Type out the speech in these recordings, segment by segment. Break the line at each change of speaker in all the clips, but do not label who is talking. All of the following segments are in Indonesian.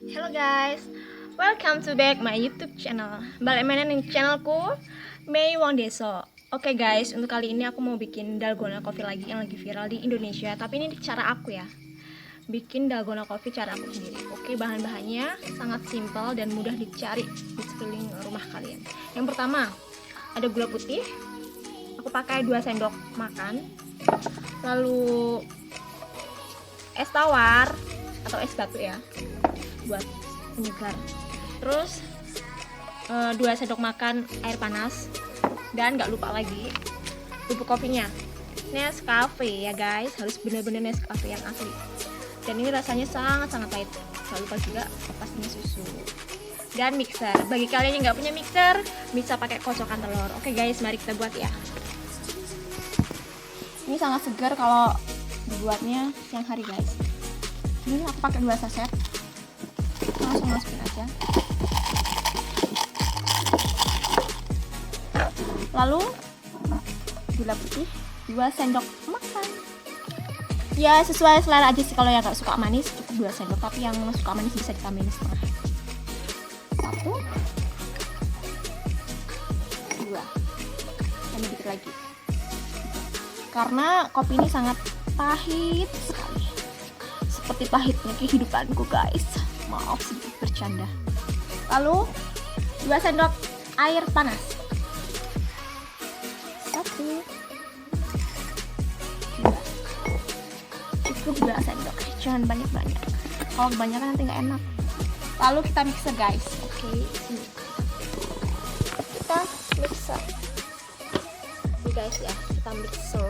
Hello guys, welcome to back my YouTube channel. Balik mainan di channelku Mei Wong Deso. Oke guys, untuk kali ini aku mau bikin dalgona coffee lagi yang lagi viral di Indonesia. Tapi ini cara aku ya, bikin dalgona coffee cara aku sendiri. Oke, bahan-bahannya sangat simpel dan mudah dicari di sekeliling rumah kalian. Yang pertama, ada gula putih. Aku pakai 2 sendok makan. Lalu es tawar atau es batu ya, buat penyegar. Terus 2 sendok makan air panas, dan nggak lupa lagi bubuk kopinya, Nescafe ya guys, harus bener-bener Nescafe yang asli. Dan ini rasanya sangat-sangat pahit. Nggak lupa juga pastinya susu dan mixer. Bagi kalian yang nggak punya mixer, bisa pakai kocokan telur. Oke guys, mari kita buat ya. Ini sangat segar kalau dibuatnya siang hari guys. Ini aku pakai 2 saset, langsung masukin aja. Lalu gula putih 2 sendok makan. Ya sesuai selera aja sih, kalau yang gak suka manis cukup 2 sendok, tapi yang suka manis bisa ditambahin setengah. 1, 2, dan dikit lagi. Karena kopi ini sangat pahit sekali, seperti pahitnya kehidupanku guys. Maaf sedikit bercanda. Lalu 2 sendok air panas. 1, 2, cukup 2 sendok, jangan banyak-banyak. Kalau kebanyakan nanti nggak enak. Lalu kita mixer guys. Oke, sini kita mixer. Ini guys ya, kita mixer.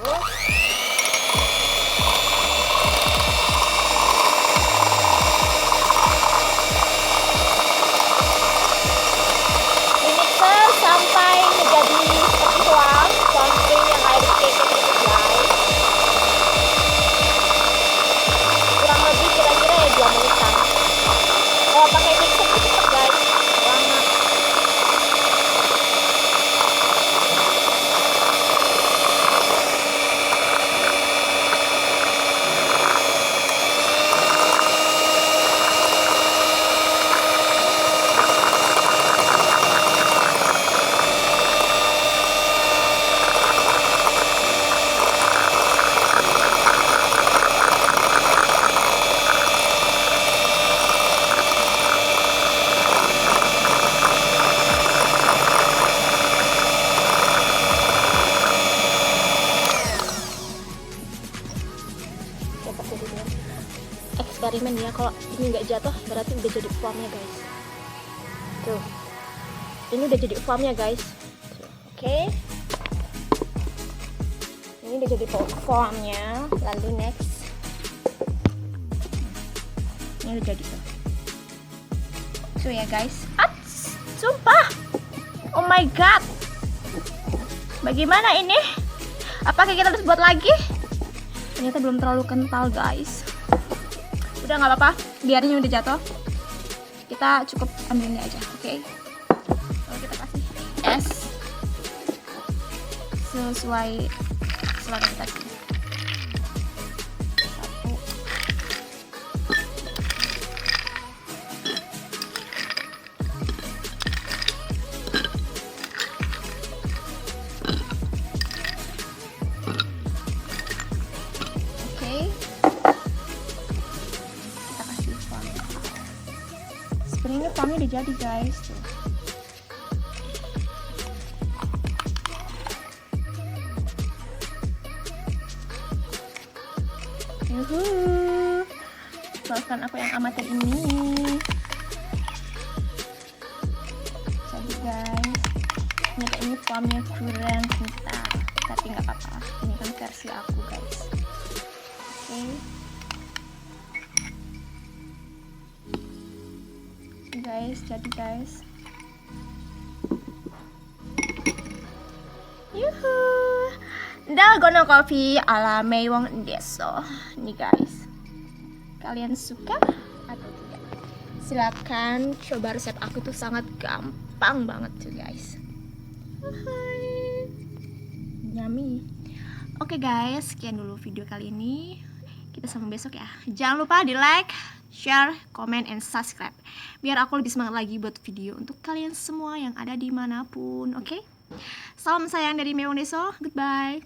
Sampai menjadi seperti tuang, sampai yang air kecil guys. Kurang lebih kira-kira ya 2 menitan. Kalau pakai mixer itu cepet guys, lama. Eksperimen ya, kalau ini nggak jatuh berarti udah jadi foamnya guys. Tuh, ini udah jadi foamnya guys. Oke, ini udah jadi foamnya. Lalu next, ini udah jadi tuh ya guys. Sumpah, oh my god, bagaimana ini? Apakah kita harus buat lagi? Ternyata belum terlalu kental guys. Udah nggak apa-apa, biarnya udah jatuh, kita cukup ambil ini aja. Oke. Lalu kita kasih es sesuai selera kita sih. 1. Oke. Sebenarnya foamnya udah jadi guys tuh. Yuhu, maafkan aku yang amatir ini. Jadi guys, ternyata ini foamnya kurang kental, tapi nggak apa-apa, ini kan versi aku guys. Oke. Guys, jadi guys, yuhu, dalgona coffee ala Mei Wong Deso. Nih guys, kalian suka atau tidak? Silakan coba resep aku, tuh sangat gampang banget tuh guys. Hai, yummy. Oke guys, sekian dulu video kali ini. Kita sambung besok ya. Jangan lupa di like, share, comment, and subscribe. Biar aku lebih semangat lagi buat video untuk kalian semua yang ada dimanapun, oke? Salam sayang dari Mewang Deso, goodbye.